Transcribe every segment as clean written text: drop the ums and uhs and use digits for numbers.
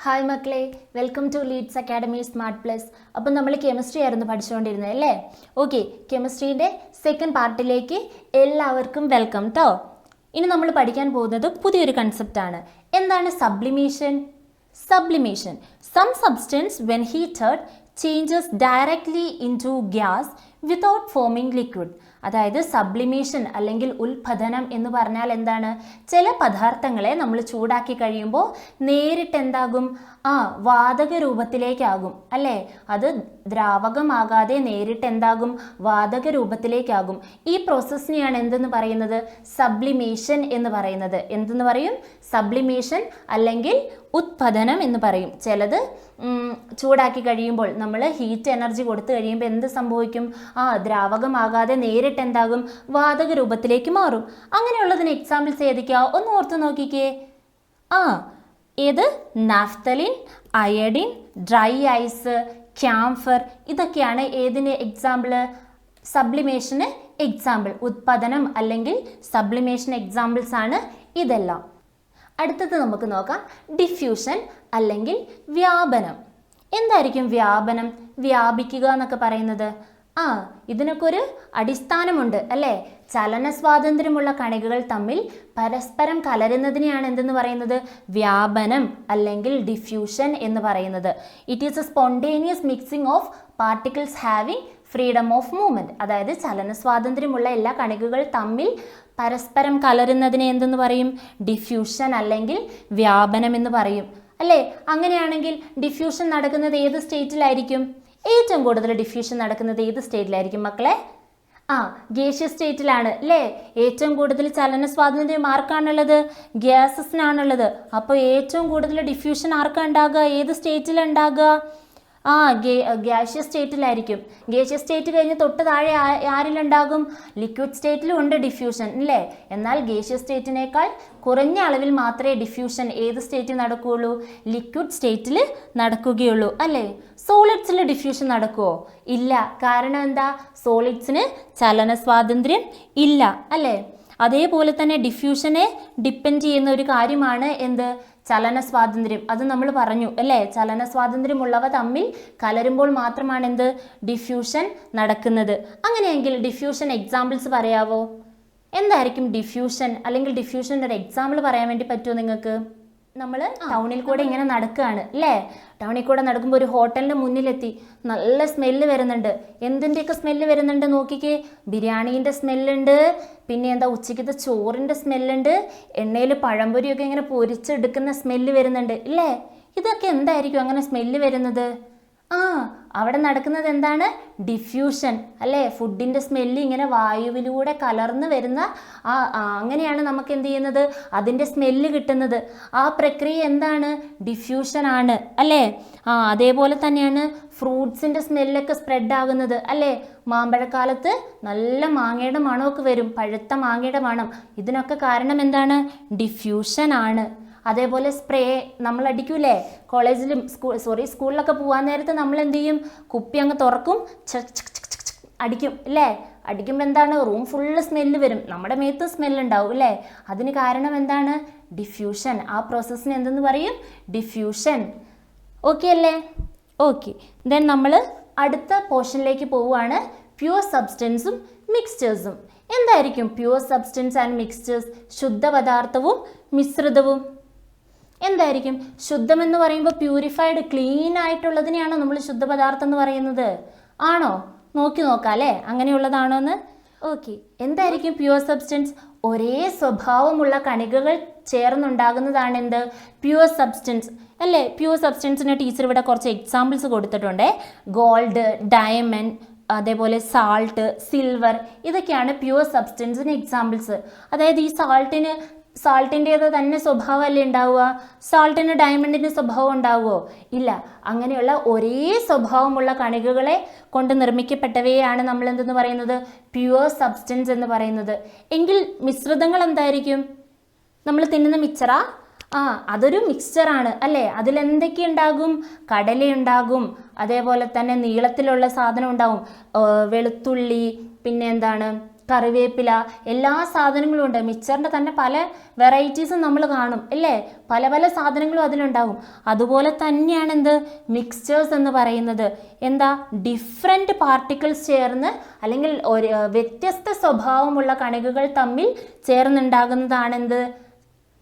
Hi മക്കളെ, welcome to Leads academy smart plus. അപ്പം നമ്മൾ കെമിസ്ട്രി ആയിരുന്നു പഠിച്ചുകൊണ്ടിരുന്നത് അല്ലേ? ഓക്കെ, കെമിസ്ട്രീൻ്റെ സെക്കൻഡ് പാർട്ടിലേക്ക് എല്ലാവർക്കും വെൽക്കം ട്ടോ. ഇനി നമ്മൾ പഠിക്കാൻ പോകുന്നത് പുതിയൊരു കൺസെപ്റ്റാണ്. എന്താണ് sublimation? Sublimation, some substance when heated changes directly into gas without forming liquid. അതായത് സബ്ലിമേഷൻ അല്ലെങ്കിൽ ഉൽപ്പതനം എന്ന് പറഞ്ഞാൽ എന്താണ്? ചില പദാർത്ഥങ്ങളെ നമ്മൾ ചൂടാക്കി കഴിയുമ്പോൾ നേരിട്ട് എന്താകും? വാതക രൂപത്തിലേക്കാകും അല്ലേ? അത് ദ്രാവകമാകാതെ നേരിട്ട് എന്താകും? വാതക രൂപത്തിലേക്കാകും. ഈ പ്രോസസ്സിനെയാണ് എന്തെന്ന് പറയുന്നത്? സബ്ലിമേഷൻ എന്ന് പറയുന്നത്. എന്തെന്ന് പറയും? സബ്ലിമേഷൻ അല്ലെങ്കിൽ ഉത്പതനം എന്ന് പറയും. ചിലത് ചൂടാക്കി കഴിയുമ്പോൾ നമ്മൾ ഹീറ്റ് എനർജി കൊടുത്തു കഴിയുമ്പോൾ എന്ത് സംഭവിക്കും? ദ്രാവകമാകാതെ നേരിട്ട് എന്താകും? വാതക രൂപത്തിലേക്ക് മാറും. അങ്ങനെയുള്ളതിന് എക്സാമ്പിൾസ് ഏതൊക്കെയാ? ഒന്ന് ഓർത്ത് നോക്കിക്കേ. ഏത്? Naphthalene, iodine, dry ice, camphor, ഇതൊക്കെയാണ് ഏതിന് എക്സാമ്പിൾ? സബ്ലിമേഷന് എക്സാമ്പിൾ. ഉത്പതനം അല്ലെങ്കിൽ സബ്ലിമേഷൻ എക്സാമ്പിൾസ് ആണ് ഇതെല്ലാം. അടുത്തത് നമുക്ക് നോക്കാം, ഡിഫ്യൂഷൻ അല്ലെങ്കിൽ വ്യാപനം. എന്തായിരിക്കും വ്യാപനം? വ്യാപിക്കുക എന്നൊക്കെ പറയുന്നത്. ഇതിനൊക്കെ ഒരു അടിസ്ഥാനമുണ്ട് അല്ലേ? ചലന സ്വാതന്ത്ര്യമുള്ള കണികകൾ തമ്മിൽ പരസ്പരം കലരുന്നതിനെയാണ് എന്തെന്ന് പറയുന്നത്? വ്യാപനം അല്ലെങ്കിൽ ഡിഫ്യൂഷൻ എന്ന് പറയുന്നത്. It is A spontaneous mixing of particles having freedom of movement. അതായത് ചലന സ്വാതന്ത്ര്യമുള്ള എല്ലാ കണികകൾ തമ്മിൽ പരസ്പരം കലരുന്നതിനെ എന്തെന്ന് പറയും? ഡിഫ്യൂഷൻ അല്ലെങ്കിൽ വ്യാപനം എന്ന് പറയും അല്ലേ? അങ്ങനെയാണെങ്കിൽ ഡിഫ്യൂഷൻ നടക്കുന്നത് ഏത് സ്റ്റേറ്റിലായിരിക്കും? ഏറ്റവും കൂടുതൽ ഡിഫ്യൂഷൻ നടക്കുന്നത് ഏത് സ്റ്റേറ്റിലായിരിക്കും മക്കളെ? ഗേഷ്യസ് സ്റ്റേറ്റിലാണ് അല്ലേ? ഏറ്റവും കൂടുതൽ ചലന സ്വാതന്ത്ര്യം ആർക്കാണുള്ളത്? ഗ്യാസസിനാണുള്ളത്. അപ്പോൾ ഏറ്റവും കൂടുതൽ ഡിഫ്യൂഷൻ ആർക്കാണ് ഉണ്ടാകുക? ഏത് സ്റ്റേറ്റിലുണ്ടാകുക? ഗ്യാഷ്യസ് സ്റ്റേറ്റിലായിരിക്കും. ഗ്യാഷ്യസ് സ്റ്റേറ്റ് കഴിഞ്ഞ് തൊട്ട് താഴെ ആരിലുണ്ടാകും? ലിക്വിഡ് സ്റ്റേറ്റിലും ഉണ്ട് ഡിഫ്യൂഷൻ അല്ലേ? എന്നാൽ ഗ്യാഷ്യസ് സ്റ്റേറ്റിനേക്കാൾ കുറഞ്ഞ അളവിൽ മാത്രമേ ഡിഫ്യൂഷൻ ഏത് സ്റ്റേറ്റിൽ നടക്കുകയുള്ളൂ? ലിക്വിഡ് സ്റ്റേറ്റിൽ നടക്കുകയുള്ളൂ അല്ലേ? സോളിഡ്സിൽ ഡിഫ്യൂഷൻ നടക്കുമോ? ഇല്ല. കാരണം എന്താ? സോളിഡ്സിന് ചലന സ്വാതന്ത്ര്യം ഇല്ല അല്ലേ? അതേപോലെ തന്നെ ഡിഫ്യൂഷനെ ഡിപ്പെൻഡ് ചെയ്യുന്ന ഒരു കാര്യമാണ് എന്ത്? ചലന സ്വാതന്ത്ര്യം. അത് നമ്മൾ പറഞ്ഞു അല്ലേ? ചലന സ്വാതന്ത്ര്യമുള്ളവ തമ്മിൽ കലരുമ്പോൾ മാത്രമാണ് എന്ത്? ഡിഫ്യൂഷൻ നടക്കുന്നത്. അങ്ങനെയെങ്കിൽ ഡിഫ്യൂഷൻ എക്സാമ്പിൾസ് പറയാവോ? എന്തായിരിക്കും ഡിഫ്യൂഷൻ? അല്ലെങ്കിൽ ഡിഫ്യൂഷൻ്റെ ഒരു എക്സാമ്പിൾ പറയാൻ വേണ്ടി പറ്റുമോ നിങ്ങൾക്ക്? നമ്മൾ ടൗണിൽ കൂടെ ഇങ്ങനെ നടക്കുകയാണ് അല്ലേ? ടൗണിൽ കൂടെ നടക്കുമ്പോൾ ഒരു ഹോട്ടലിൻ്റെ മുന്നിലെത്തി. നല്ല സ്മെല്ല് വരുന്നുണ്ട്. എന്തിൻ്റെയൊക്കെ സ്മെല്ല് വരുന്നുണ്ട് നോക്കിക്കേ. ബിരിയാണീൻ്റെ സ്മെല്ലുണ്ട്, പിന്നെ എന്താ ഉച്ചയ്ക്കത്തെ ചോറിൻ്റെ സ്മെല്ലുണ്ട്, എണ്ണയിൽ പഴംപൊരിയൊക്കെ ഇങ്ങനെ പൊരിച്ചെടുക്കുന്ന സ്മെല്ല് വരുന്നുണ്ട് ഇല്ലേ? ഇതൊക്കെ എന്തായിരിക്കും അങ്ങനെ സ്മെല്ല് വരുന്നത്? അവിടെ നടക്കുന്നത് എന്താണ്? ഡിഫ്യൂഷൻ അല്ലേ? ഫുഡിൻ്റെ സ്മെല്ല് ഇങ്ങനെ വായുവിലൂടെ കലർന്ന് വരുന്ന അങ്ങനെയാണ് നമുക്ക് എന്ത് ചെയ്യുന്നത്? അതിൻ്റെ സ്മെല്ല് കിട്ടുന്നത്. ആ പ്രക്രിയ എന്താണ്? ഡിഫ്യൂഷൻ ആണ് അല്ലേ? അതേപോലെ തന്നെയാണ് ഫ്രൂട്ട്സിൻ്റെ സ്മെല്ലൊക്കെ സ്പ്രെഡ് ആകുന്നത് അല്ലേ? മാമ്പഴക്കാലത്ത് നല്ല മാങ്ങയുടെ മണമൊക്കെ വരും, പഴുത്ത മാങ്ങയുടെ മണം. ഇതിനൊക്കെ കാരണം എന്താണ്? ഡിഫ്യൂഷൻ ആണ്. അതേപോലെ സ്പ്രേ നമ്മൾ അടിക്കൂലേ? കോളേജിലും സ്കൂളിലൊക്കെ പോകാൻ നേരത്ത് നമ്മൾ എന്ത് ചെയ്യും? കുപ്പി അങ്ങ് തുറക്കും, അടിക്കും അല്ലേ? അടിക്കുമ്പോൾ എന്താണ്? റൂം ഫുള്ള് സ്മെല്ല് വരും, നമ്മുടെ മേത്ത് സ്മെല്ലുണ്ടാവും അല്ലേ? അതിന് കാരണം എന്താണ്? ഡിഫ്യൂഷൻ. ആ പ്രോസസ്സിന് എന്തെന്ന് പറയും? ഡിഫ്യൂഷൻ. ഓക്കെ അല്ലേ? ഓക്കെ, ദെൻ നമ്മൾ അടുത്ത പോർഷനിലേക്ക് പോവുകയാണ്, പ്യുവർ സബ്സ്റ്റൻസും മിക്സ്ചേഴ്സും. എന്തായിരിക്കും പ്യുവർ സബ്സ്റ്റൻസ് ആൻഡ് മിക്സ്ചേഴ്സ്? ശുദ്ധ പദാർത്ഥവും മിശ്രിതവും. എന്തായിരിക്കും? ശുദ്ധമെന്ന് പറയുമ്പോൾ പ്യൂരിഫൈഡ്, ക്ലീൻ ആയിട്ടുള്ളതിനെയാണോ നമ്മൾ ശുദ്ധപദാർത്ഥം എന്ന് പറയുന്നത്? ആണോ? നോക്കാം അല്ലേ അങ്ങനെയുള്ളതാണോ എന്ന്. ഓക്കെ, എന്തായിരിക്കും പ്യുവർ സബ്സ്റ്റൻസ്? ഒരേ സ്വഭാവമുള്ള കണികകൾ ചേർന്നുണ്ടാകുന്നതാണ് എന്ത്? പ്യുവർ സബ്സ്റ്റൻസ് അല്ലേ? പ്യുവർ സബ്സ്റ്റൻസിന് ടീച്ചർ ഇവിടെ കുറച്ച് എക്സാമ്പിൾസ് കൊടുത്തിട്ടുണ്ട്. ഗോൾഡ്, ഡയമണ്ട്, അതേപോലെ സാൾട്ട്, സിൽവർ, ഇതൊക്കെയാണ് പ്യുവർ സബ്സ്റ്റൻസിന് എക്സാമ്പിൾസ്. അതായത് ഈ സാൾട്ടിൻ്റേത് തന്നെ സ്വഭാവമല്ലേ ഉണ്ടാവുക? സാൾട്ടിന് ഡയമണ്ടിന് സ്വഭാവം ഉണ്ടാവുമോ? ഇല്ല. അങ്ങനെയുള്ള ഒരേ സ്വഭാവമുള്ള കണികകളെ കൊണ്ട് നിർമ്മിക്കപ്പെട്ടവയാണ് നമ്മൾ എന്തെന്ന് പറയുന്നത്? പ്യുവർ സബ്സ്റ്റൻസ് എന്ന് പറയുന്നത്. എങ്കിൽ മിശ്രിതങ്ങൾ എന്തായിരിക്കും? നമ്മൾ തിന്നുന്ന മിക്സറാ? അതൊരു മിക്സ്ചറാണ് അല്ലേ? അതിലെന്തൊക്കെ ഉണ്ടാകും? കടലയുണ്ടാകും, അതേപോലെ തന്നെ നീളത്തിലുള്ള സാധനം ഉണ്ടാകും, വെളുത്തുള്ളി, പിന്നെ എന്താണ്, കറിവേപ്പില, എല്ലാ സാധനങ്ങളും ഉണ്ട്. മിക്സറിൻ്റെ തന്നെ പല വെറൈറ്റീസും നമ്മൾ കാണും അല്ലേ, പല പല സാധനങ്ങളും അതിലുണ്ടാകും. അതുപോലെ തന്നെയാണ് എന്ത് മിക്സ്ചേഴ്സ് എന്ന് പറയുന്നത്. എന്താ, ഡിഫറെൻറ്റ് പാർട്ടിക്കിൾസ് ചേർന്ന് അല്ലെങ്കിൽ ഒരു വ്യത്യസ്ത സ്വഭാവമുള്ള കണികകൾ തമ്മിൽ ചേർന്നുണ്ടാകുന്നതാണ് എന്ത്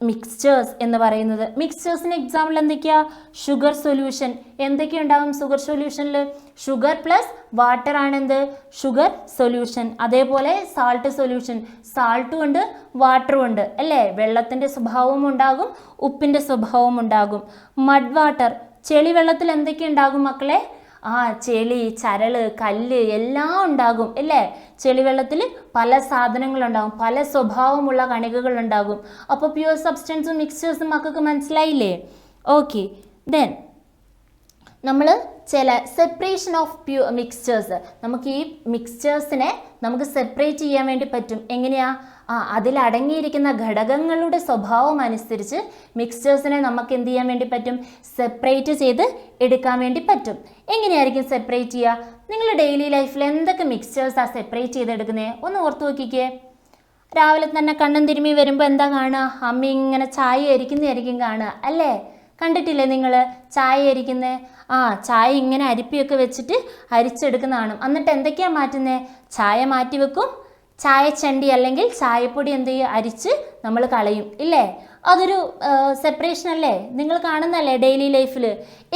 മിക്സ്ചേഴ്സ് എന്ന് പറയുന്നത്. മിക്സ്ചേഴ്സിന് എക്സാമ്പിൾ എന്തൊക്കെയാ, ഷുഗർ സൊല്യൂഷൻ. എന്തൊക്കെ ഉണ്ടാകും ഷുഗർ സൊല്യൂഷനിൽ? ഷുഗർ പ്ലസ് വാട്ടർ ആണ് എന്ത് ഷുഗർ സൊല്യൂഷൻ. അതേപോലെ സാൾട്ട് സൊല്യൂഷൻ, സാൾട്ടും ഉണ്ട് വാട്ടറും ഉണ്ട് അല്ലേ. വെള്ളത്തിൻ്റെ സ്വഭാവവും ഉണ്ടാകും, ഉപ്പിൻ്റെ സ്വഭാവവും ഉണ്ടാകും. മഡ് വാട്ടർ, ചെളി വെള്ളത്തിൽ എന്തൊക്കെ ഉണ്ടാകും മക്കളെ? ചെളി, ചരള്, കല്ല് എല്ലാം ഉണ്ടാകും അല്ലേ. ചെളിവെള്ളത്തിൽ പല സാധനങ്ങളുണ്ടാകും, പല സ്വഭാവമുള്ള കണികകൾ ഉണ്ടാകും. അപ്പോൾ പ്യുവർ സബ്സ്റ്റൻസും മിക്സ്ചേഴ്സും മക്കൾക്ക് മനസ്സിലായില്ലേ? ഓക്കെ, ദെൻ നമ്മൾ ചില സെപ്പറേഷൻ ഓഫ് മിക്സ്ചേഴ്സ്, നമുക്ക് ഈ മിക്സ്ചേഴ്സിനെ നമുക്ക് സെപ്പറേറ്റ് ചെയ്യാൻ വേണ്ടി പറ്റും. എങ്ങനെയാ? അതിലടങ്ങിയിരിക്കുന്ന ഘടകങ്ങളുടെ സ്വഭാവം അനുസരിച്ച് മിക്സ്ചേഴ്സിനെ നമുക്ക് എന്ത് ചെയ്യാൻ വേണ്ടി പറ്റും? സെപ്പറേറ്റ് ചെയ്ത് എടുക്കാൻ വേണ്ടി പറ്റും. എങ്ങനെയായിരിക്കും സെപ്പറേറ്റ് ചെയ്യുക? നിങ്ങൾ ഡെയിലി ലൈഫിൽ എന്തൊക്കെ മിക്സ്ചേഴ്സാണ് സെപ്പറേറ്റ് ചെയ്തെടുക്കുന്നത്? ഒന്ന് ഓർത്ത് നോക്കിക്കേ. രാവിലെ തന്നെ കണ്ണും തിരുമ്മി വരുമ്പോൾ എന്താ കാണുക? അമ്മ ഇങ്ങനെ ചായ അരിക്കുന്നതായിരിക്കും കാണുക അല്ലേ. കണ്ടിട്ടില്ലേ നിങ്ങൾ ചായ അരിക്കുന്നത്? ചായ ഇങ്ങനെ അരിപ്പിയൊക്കെ വെച്ചിട്ട് അരിച്ചെടുക്കുന്നതാണ്. എന്നിട്ട് എന്തൊക്കെയാണ് മാറ്റുന്നത്? ചായ മാറ്റി വെക്കും, ചായച്ചണ്ടി അല്ലെങ്കിൽ ചായപ്പൊടി എന്ത് ചെയ്യുക, അരിച്ച് നമ്മൾ കളയും ഇല്ലേ. അതൊരു സെപ്പറേഷൻ അല്ലേ, നിങ്ങൾ കാണുന്നല്ലേ ഡെയിലി ലൈഫിൽ.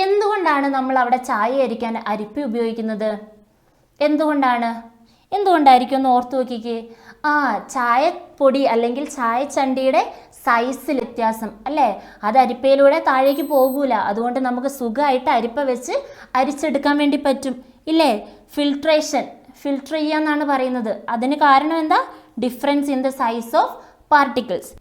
എന്തുകൊണ്ടാണ് നമ്മൾ അവിടെ ചായ അരിക്കാൻ അരിപ്പി ഉപയോഗിക്കുന്നത്? എന്തുകൊണ്ടായിരിക്കും ഒന്ന് ഓർത്ത് നോക്കിക്കേ. ചായപ്പൊടി അല്ലെങ്കിൽ ചായച്ചണ്ടിയുടെ സൈസിൽ വ്യത്യാസം അല്ലേ, അത് അരിപ്പയിലൂടെ താഴേക്ക് പോകൂല. അതുകൊണ്ട് നമുക്ക് സുഖമായിട്ട് അരിപ്പ വെച്ച് അരിച്ചെടുക്കാൻ വേണ്ടി പറ്റും ഇല്ലേ. ഫിൽട്ടർ ചെയ്യാന്നാണ് പറയുന്നത്. അതിന് കാരണം എന്താ? Difference in the size of particles.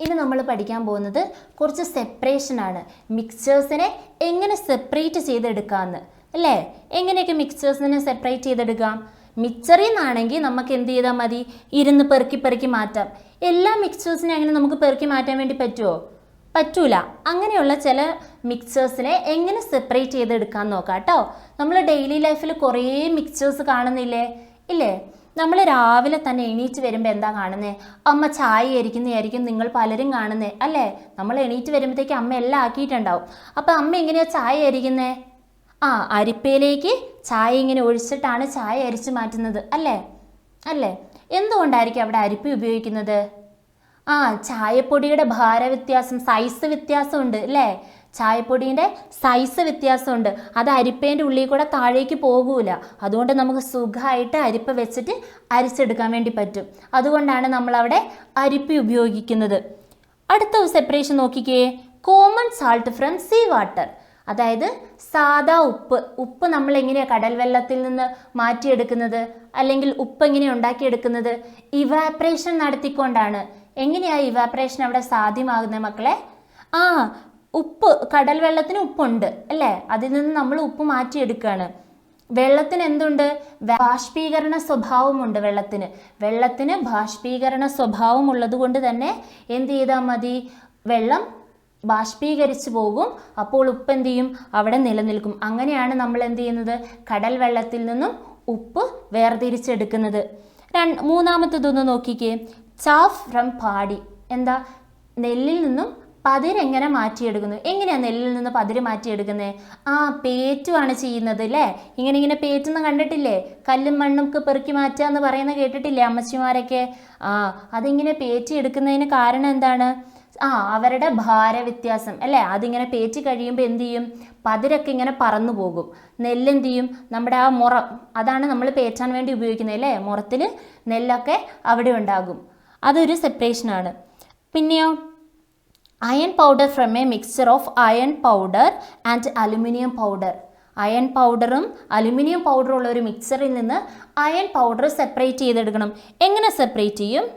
ഇനി നമ്മൾ പഠിക്കാൻ പോകുന്നത് കുറച്ച് സെപ്പറേഷനാണ്. മിക്സ്ചേഴ്സിനെ എങ്ങനെ സെപ്പറേറ്റ് ചെയ്തെടുക്കാമെന്ന് അല്ലേ. എങ്ങനെയൊക്കെ മിക്സ്ചേഴ്സിനെ സെപ്പറേറ്റ് ചെയ്തെടുക്കാം? മിക്സറിൽ നിന്നാണെങ്കിൽ നമുക്ക് എന്ത് ചെയ്താൽ മതി? ഇരുന്ന് പെറുക്കി മാറ്റാം. എല്ലാ മിക്സ്ചേഴ്സിനെ അങ്ങനെ നമുക്ക് പെറുക്കി മാറ്റാൻ വേണ്ടി പറ്റുമോ? പറ്റൂല. അങ്ങനെയുള്ള ചില മിക്സ്ചേഴ്സിനെ എങ്ങനെ സെപ്പറേറ്റ് ചെയ്തെടുക്കാമെന്ന് നോക്കാം കേട്ടോ. നമ്മൾ ഡെയിലി ലൈഫിൽ കുറേ മിക്സ്ചേഴ്സ് കാണുന്നില്ലേ ഇല്ലേ. നമ്മൾ രാവിലെ തന്നെ എണീറ്റ് വരുമ്പോൾ എന്താ കാണുന്നത്? അമ്മ ചായ അരിക്കുന്നതായിരിക്കും നിങ്ങൾ പലരും കാണുന്നത് അല്ലേ. നമ്മൾ എണീറ്റ് വരുമ്പോഴത്തേക്ക് അമ്മ എല്ലാം ആക്കിയിട്ടുണ്ടാവും. അപ്പോൾ അമ്മ എങ്ങനെയാണ് ചായ അരിക്കുന്നത്? അരിപ്പയിലേക്ക് ചായ ഇങ്ങനെ ഒഴിച്ചിട്ടാണ് ചായ അരിച്ച് മാറ്റുന്നത് അല്ലേ. എന്തുകൊണ്ടായിരിക്കും അവിടെ അരിപ്പ ഉപയോഗിക്കുന്നത്? ചായപ്പൊടിയുടെ ഭാരവ്യത്യാസം, സൈസ് വ്യത്യാസമുണ്ട് അല്ലേ. ചായപ്പൊടീൻ്റെ സൈസ് വ്യത്യാസമുണ്ട്. അത് അരിപ്പേൻ്റെ ഉള്ളിൽ കൂടെ താഴേക്ക് പോകൂല. അതുകൊണ്ട് നമുക്ക് സുഖമായിട്ട് അരിപ്പ വെച്ചിട്ട് അരിച്ചെടുക്കാൻ വേണ്ടി പറ്റും. അതുകൊണ്ടാണ് നമ്മളവിടെ അരിപ്പ ഉപയോഗിക്കുന്നത്. അടുത്ത സെപ്പറേഷൻ നോക്കിക്കേ. Common salt from sea water, അതായത് സാദാ ഉപ്പ് നമ്മൾ എങ്ങനെയാണ് കടൽ വെള്ളത്തിൽ നിന്ന് മാറ്റിയെടുക്കുന്നത്, അല്ലെങ്കിൽ ഉപ്പ് എങ്ങനെയാണ് ഉണ്ടാക്കിയെടുക്കുന്നത്? ഇവാപ്രേഷൻ നടത്തിക്കൊണ്ടാണ്. എങ്ങനെയാണ് ഇവാപ്രേഷൻ അവിടെ സാധ്യമാകുന്നത് മക്കളെ? ഉപ്പ്, കടൽ വെള്ളത്തിന് ഉപ്പുണ്ട് അല്ലേ, അതിൽ നിന്ന് നമ്മൾ ഉപ്പ് മാറ്റിയെടുക്കുകയാണ്. വെള്ളത്തിന് എന്തുണ്ട്? ബാഷ്പീകരണ സ്വഭാവമുണ്ട്. വെള്ളത്തിന് ബാഷ്പീകരണ സ്വഭാവം ഉള്ളത് കൊണ്ട് തന്നെ എന്ത് ചെയ്താൽ മതി? വെള്ളം ബാഷ്പീകരിച്ചു പോകും. അപ്പോൾ ഉപ്പ് എന്ത് ചെയ്യും? അവിടെ നിലനിൽക്കും. അങ്ങനെയാണ് നമ്മൾ എന്ത് ചെയ്യുന്നത്? കടൽ വെള്ളത്തിൽ നിന്നും ഉപ്പ് വേർതിരിച്ചെടുക്കുന്നത്. മൂന്നാമത്തേതൊന്ന് നോക്കിക്കേ. ചാഫ് ഫ്രം പാടി. എന്താ? നെല്ലിൽ നിന്നും പതിരെങ്ങനെ മാറ്റിയെടുക്കുന്നു? എങ്ങനെയാണ് നെല്ലിൽ നിന്ന് പതിര് മാറ്റിയെടുക്കുന്നത്? പേറ്റുമാണ് ചെയ്യുന്നത് അല്ലേ. ഇങ്ങനെ പേറ്റൊന്നും കണ്ടിട്ടില്ലേ? കല്ലും മണ്ണൊക്കെ പെറുക്കി മാറ്റുക എന്ന് പറയുന്നത് കേട്ടിട്ടില്ലേ അമ്മച്ചിമാരൊക്കെ? അതിങ്ങനെ പേറ്റിയെടുക്കുന്നതിന് കാരണം എന്താണ്? അവരുടെ ഭാരവ്യത്യാസം അല്ലേ. അതിങ്ങനെ പേറ്റി കഴിയുമ്പോൾ എന്ത് ചെയ്യും? പതിരൊക്കെ ഇങ്ങനെ പറന്നു പോകും. നെല്ലെന്ത് ചെയ്യും? നമ്മുടെ മുറം, അതാണ് നമ്മൾ പേറ്റാൻ വേണ്ടി ഉപയോഗിക്കുന്നത് അല്ലേ. മുറത്തിൽ നെല്ലൊക്കെ അവിടെ ഉണ്ടാകും. അതൊരു സെപ്പറേഷനാണ്. പിന്നെയോ iron powder from A mixture of iron powder and aluminium powder. Iron പൗഡറും അലുമിനിയം പൗഡറും ഉള്ള ഒരു മിക്സറിൽ നിന്ന് അയൺ പൗഡർ സെപ്പറേറ്റ് ചെയ്തെടുക്കണം. എങ്ങനെ സെപ്പറേറ്റ് ചെയ്യും?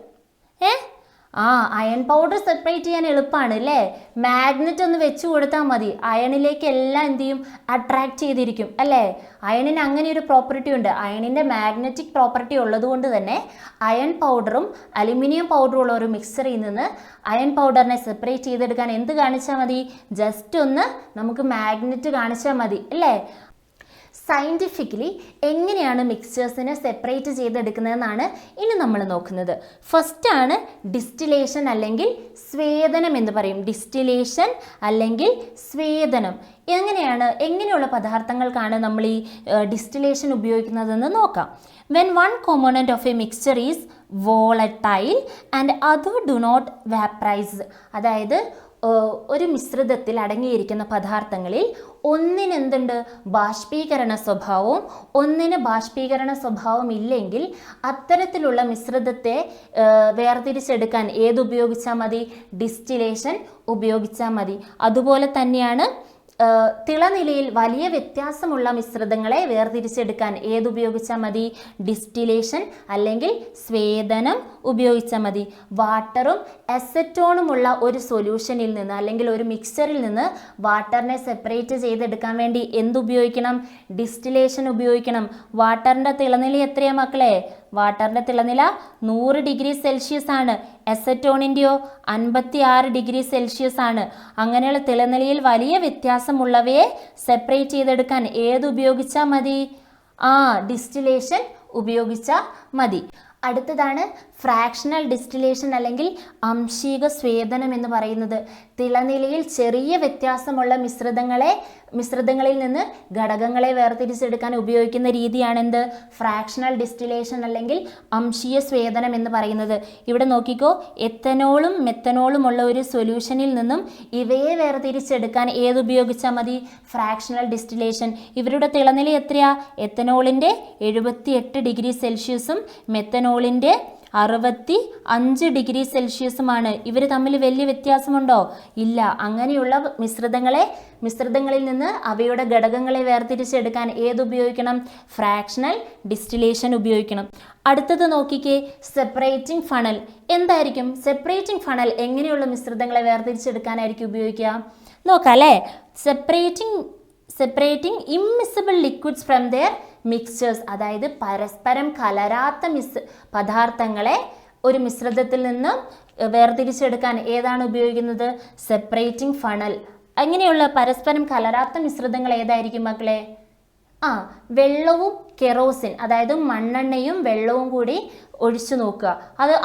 അയൺ പൗഡർ സെപ്പറേറ്റ് ചെയ്യാൻ എളുപ്പമാണ് അല്ലേ. മാഗ്നറ്റ് ഒന്ന് വെച്ച് കൊടുത്താൽ മതി. അയണിലേക്ക് എല്ലാം എന്ത് ചെയ്യും? അട്രാക്ട് ചെയ്തിരിക്കും അല്ലേ. അയണിന് അങ്ങനെ ഒരു പ്രോപ്പർട്ടി ഉണ്ട്. അയണിൻ്റെ മാഗ്നറ്റിക് പ്രോപ്പർട്ടി ഉള്ളത് കൊണ്ട് തന്നെ അയൺ പൗഡറും അലുമിനിയം പൗഡറും ഉള്ള ഒരു മിക്സറിൽ നിന്ന് അയൺ പൗഡറിനെ സെപ്പറേറ്റ് ചെയ്തെടുക്കാൻ എന്ത് കാണിച്ചാൽ മതി? ജസ്റ്റ് ഒന്ന് നമുക്ക് മാഗ്നറ്റ് കാണിച്ചാൽ മതി അല്ലേ. സയൻറ്റിഫിക്കലി എങ്ങനെയാണ് മിക്സ്ചേഴ്സിനെ സെപ്പറേറ്റ് ചെയ്തെടുക്കുന്നതെന്നാണ് ഇനി നമ്മൾ നോക്കുന്നത്. ഫസ്റ്റാണ് ഡിസ്റ്റിലേഷൻ അല്ലെങ്കിൽ സ്വേദനം എന്ന് പറയും. ഡിസ്റ്റിലേഷൻ അല്ലെങ്കിൽ സ്വേദനം എങ്ങനെയുള്ള പദാർത്ഥങ്ങൾക്കാണ് നമ്മൾ ഈ ഡിസ്റ്റിലേഷൻ ഉപയോഗിക്കുന്നതെന്ന് നോക്കാം. When one component of a mixture is volatile and other do not vaporize, അതായത് ഒരു മിശ്രിതത്തിൽ അടങ്ങിയിരിക്കുന്ന പദാർത്ഥങ്ങളിൽ ഒന്നിന് എന്തുണ്ട്, ബാഷ്പീകരണ സ്വഭാവവും ഒന്നിന് ബാഷ്പീകരണ സ്വഭാവം ഇല്ലെങ്കിൽ അത്തരത്തിലുള്ള മിശ്രിതത്തെ വേർതിരിച്ചെടുക്കാൻ ഏതുപയോഗിച്ചാൽ മതി? ഡിസ്റ്റിലേഷൻ ഉപയോഗിച്ചാൽ മതി. അതുപോലെ തന്നെയാണ് തിളനിലയിൽ വലിയ വ്യത്യാസമുള്ള മിശ്രിതങ്ങളെ വേർതിരിച്ചെടുക്കാൻ ഏതുപയോഗിച്ചാൽ മതി? ഡിസ്റ്റിലേഷൻ അല്ലെങ്കിൽ സ്വേദനം ഉപയോഗിച്ചാൽ മതി. വാട്ടറും അസറ്റോണുമുള്ള ഒരു സൊല്യൂഷനിൽ നിന്ന് അല്ലെങ്കിൽ ഒരു മിക്സ്ചറിൽ നിന്ന് വാട്ടറിനെ സെപ്പറേറ്റ് ചെയ്തെടുക്കാൻ വേണ്ടി എന്തുപയോഗിക്കണം? ഡിസ്റ്റിലേഷൻ ഉപയോഗിക്കണം. വാട്ടറിൻ്റെ തിളനില എത്രയാണ് മക്കളെ? വാട്ടറിൻ്റെ തിളനില 100 ഡിഗ്രി സെൽഷ്യസ് ആണ്. അസറ്റോണിൻ്റെയോ 56 ഡിഗ്രി സെൽഷ്യസ് ആണ്. അങ്ങനെയുള്ള തിളനിലയിൽ വലിയ വ്യത്യാസമുള്ളവയെ സെപ്പറേറ്റ് ചെയ്തെടുക്കാൻ ഏതുപയോഗിച്ചാൽ മതി? ഡിസ്റ്റിലേഷൻ ഉപയോഗിച്ചാൽ മതി. അടുത്തതാണ് ഫ്രാക്ഷണൽ ഡിസ്റ്റിലേഷൻ അല്ലെങ്കിൽ അംശിക സ്വേദനം എന്ന് പറയുന്നത്. തിളനിലയിൽ ചെറിയ വ്യത്യാസമുള്ള മിശ്രിതങ്ങളിൽ നിന്ന് ഘടകങ്ങളെ വേർതിരിച്ചെടുക്കാൻ ഉപയോഗിക്കുന്ന രീതിയാണെന്ത്? ഫ്രാക്ഷണൽ ഡിസ്റ്റിലേഷൻ അല്ലെങ്കിൽ അംശീയ സ്വേദനം എന്ന് പറയുന്നത്. ഇവിടെ നോക്കിക്കോ, എത്തനോളും മെത്തനോളും ഉള്ള ഒരു സൊല്യൂഷനിൽ നിന്നും ഇവയെ വേർതിരിച്ചെടുക്കാൻ ഏതുപയോഗിച്ചാൽ മതി? Fractional distillation. ഇവരുടെ തിളനില എത്രയാ? എത്തനോളിൻ്റെ 78 ഡിഗ്രി സെൽഷ്യസും മെത്തനോളിൻ്റെ 65 ഡിഗ്രി സെൽഷ്യസുമാണ്. ഇവർ തമ്മിൽ വലിയ വ്യത്യാസമുണ്ടോ? ഇല്ല. അങ്ങനെയുള്ള മിശ്രിതങ്ങളിൽ നിന്ന് അവയുടെ ഘടകങ്ങളെ വേർതിരിച്ചെടുക്കാൻ ഏതുപയോഗിക്കണം? ഫ്രാക്ഷണൽ ഡിസ്റ്റിലേഷൻ ഉപയോഗിക്കണം. അടുത്തത് നോക്കിക്കേ, സെപ്പറേറ്റിംഗ് ഫണൽ. എന്തായിരിക്കും സെപ്പറേറ്റിംഗ് ഫണൽ? എങ്ങനെയുള്ള മിശ്രിതങ്ങളെ വേർതിരിച്ചെടുക്കാനായിരിക്കും ഉപയോഗിക്കുക? നോക്കാം അല്ലേ. Separating immiscible liquids from their mixtures, അതായത് പരസ്പരം കലരാത്ത പദാർത്ഥങ്ങളെ ഒരു മിശ്രിതത്തിൽ നിന്ന് വേർതിരിച്ചെടുക്കാൻ ഏതാണ് ഉപയോഗിക്കുന്നത്? Separating funnel. അങ്ങനെയുള്ള പരസ്പരം കലരാത്ത മിശ്രിതങ്ങൾ ഏതായിരിക്കും മക്കളെ? വെള്ളവും കെറോസിൻ, അതായത് മണ്ണെണ്ണയും വെള്ളവും കൂടി ഒഴിച്ചു നോക്കുക.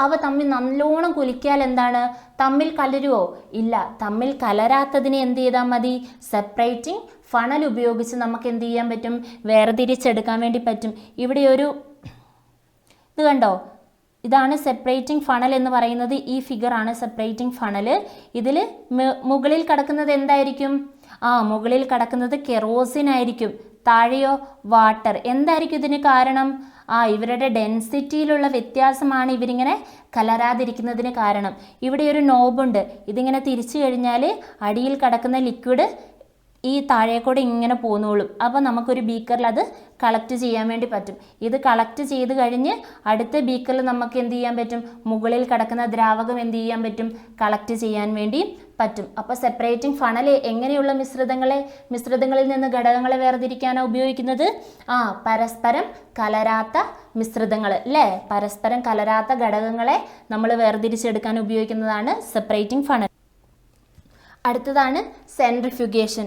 അവ തമ്മിൽ നല്ലോണം കുലിക്കാൽ എന്താണ്? തമ്മിൽ കലരുവോ? ഇല്ല. തമ്മിൽ കലരാത്തതിനെ എന്ത് ചെയ്താൽ മതി? സെപ്പറേറ്റിംഗ് ഫണൽ ഉപയോഗിച്ച് നമുക്ക് എന്ത് ചെയ്യാൻ പറ്റും? വേർതിരിച്ചെടുക്കാൻ വേണ്ടി പറ്റും. ഇവിടെ ഒരു ഇത് കണ്ടോ, ഇതാണ് സെപ്പറേറ്റിംഗ് ഫണൽ എന്ന് പറയുന്നത്. ഈ ഫിഗറാണ് സെപ്പറേറ്റിംഗ് ഫണൽ. ഇതിൽ മുകളിൽ കിടക്കുന്നത് എന്തായിരിക്കും? മുകളിൽ കിടക്കുന്നത് കെറോസിൻ ആയിരിക്കും. താഴെയോ? വാട്ടർ. എന്തായിരിക്കും ഇതിന് കാരണം? ഇവരുടെ ഡെൻസിറ്റിയിലുള്ള വ്യത്യാസമാണ് ഇവരിങ്ങനെ കലരാതിരിക്കുന്നതിന് കാരണം. ഇവിടെ ഒരു നോബുണ്ട്. ഇതിങ്ങനെ തിരിച്ചു കഴിഞ്ഞാൽ അടിയിൽ കിടക്കുന്ന ലിക്വിഡ് ഈ താഴേക്കൂടെ ഇങ്ങനെ പോന്നോളും. അപ്പോൾ നമുക്കൊരു ബീക്കറിൽ അത് കളക്ട് ചെയ്യാൻ വേണ്ടി പറ്റും. ഇത് കളക്ട് ചെയ്ത് കഴിഞ്ഞ് അടുത്ത ബീക്കറിൽ നമുക്ക് എന്ത് ചെയ്യാൻ പറ്റും? മുകളിൽ കിടക്കുന്ന ദ്രാവകം എന്ത് ചെയ്യാൻ പറ്റും? കളക്ട് ചെയ്യാൻ വേണ്ടി പറ്റും. അപ്പോൾ സെപ്പറേറ്റിംഗ് ഫണൽ എങ്ങനെയുള്ള മിശ്രിതങ്ങളിൽ നിന്ന് ഘടകങ്ങളെ വേർതിരിക്കാനാണ് ഉപയോഗിക്കുന്നത്? പരസ്പരം കലരാത്ത മിശ്രിതങ്ങൾ അല്ലേ? പരസ്പരം കലരാത്ത ഘടകങ്ങളെ നമ്മൾ വേർതിരിച്ചെടുക്കാൻ ഉപയോഗിക്കുന്നതാണ് സെപ്പറേറ്റിംഗ് ഫണൽ. അടുത്തതാണ് centrifugation.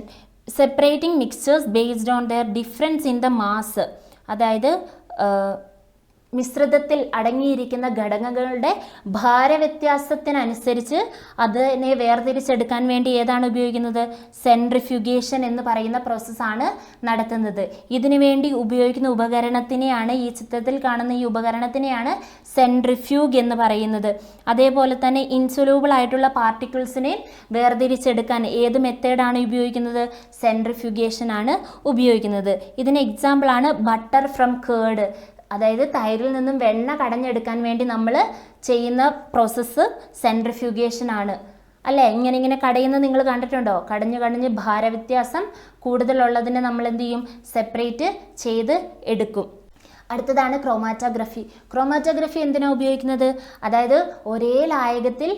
Separating mixtures based on their difference in the mass, അതായത് മിശ്രിതത്തിൽ അടങ്ങിയിരിക്കുന്ന ഘടകങ്ങളുടെ ഭാരവ്യത്യാസത്തിനനുസരിച്ച് അതിനെ വേർതിരിച്ചെടുക്കാൻ വേണ്ടി ഏതാണ് ഉപയോഗിക്കുന്നത്? സെൻട്രിഫ്യൂഗേഷൻ എന്ന് പറയുന്ന പ്രോസസ്സാണ് നടത്തുന്നത്. ഇതിനു വേണ്ടി ഉപയോഗിക്കുന്ന ഉപകരണത്തിനെയാണ്, ഈ ചിത്രത്തിൽ കാണുന്ന ഈ ഉപകരണത്തിനെയാണ് സെൻട്രിഫ്യൂഗ് എന്ന് പറയുന്നത്. അതേപോലെ തന്നെ ഇൻസൊല്യൂബിൾ ആയിട്ടുള്ള പാർട്ടിക്കിൾസിനെ വേർതിരിച്ചെടുക്കാൻ ഏത് മെത്തേഡാണ് ഉപയോഗിക്കുന്നത്? സെൻട്രിഫ്യൂഗേഷൻ ആണ് ഉപയോഗിക്കുന്നത്. ഇതിന് എക്സാമ്പിളാണ് ബട്ടർ ഫ്രം കേർഡ്, അതായത് തൈരിൽ നിന്നും വെണ്ണ കടഞ്ഞെടുക്കാൻ വേണ്ടി നമ്മൾ ചെയ്യുന്ന പ്രോസസ്സ് സെൻട്രിഫ്യൂഗേഷൻ ആണ് അല്ലേ? ഇങ്ങനെ കടയുന്നത് നിങ്ങൾ കണ്ടിട്ടുണ്ടോ? കടഞ്ഞ് ഭാരവ്യത്യാസം കൂടുതലുള്ളതിനെ നമ്മൾ എന്ത് ചെയ്യും? സെപ്പറേറ്റ് ചെയ്ത് എടുക്കും. അടുത്തതാണ് ക്രോമാറ്റോഗ്രഫി. ക്രോമാറ്റോഗ്രഫി എന്തിനാണ് ഉപയോഗിക്കുന്നത്? അതായത് ഒരേ ലായകത്തിൽ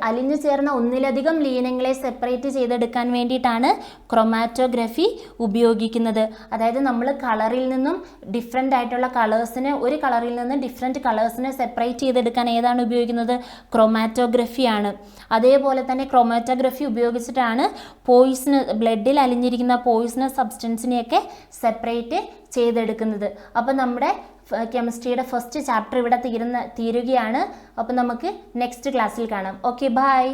അലിഞ്ഞു ചേർന്ന ഒന്നിലധികം ലീനങ്ങളെ സെപ്പറേറ്റ് ചെയ്തെടുക്കാൻ വേണ്ടിയിട്ടാണ് ക്രൊമാറ്റോഗ്രഫി ഉപയോഗിക്കുന്നത്. അതായത് നമ്മൾ കളറിൽ നിന്നും ഡിഫറെൻ്റ് ആയിട്ടുള്ള കളേഴ്സിനെ, ഒരു കളറിൽ നിന്ന് ഡിഫറെൻറ്റ് കളേഴ്സിനെ സെപ്പറേറ്റ് ചെയ്തെടുക്കാൻ ഏതാണ് ഉപയോഗിക്കുന്നത്? ക്രൊമാറ്റോഗ്രഫിയാണ്. അതേപോലെ തന്നെ ക്രൊമാറ്റോഗ്രഫി ഉപയോഗിച്ചിട്ടാണ് ബ്ലഡിൽ അലിഞ്ഞിരിക്കുന്ന പോയിസണസ് സബ്സ്റ്റൻസിനെയൊക്കെ സെപ്പറേറ്റ് ചെയ്തെടുക്കുന്നത്. അപ്പം നമ്മുടെ കെമിസ്ട്രിയുടെ ഫസ്റ്റ് ചാപ്റ്റർ ഇവിടെ തീരുകയാണ്. അപ്പം നമുക്ക് നെക്സ്റ്റ് ക്ലാസ്സിൽ കാണാം. Okay, by.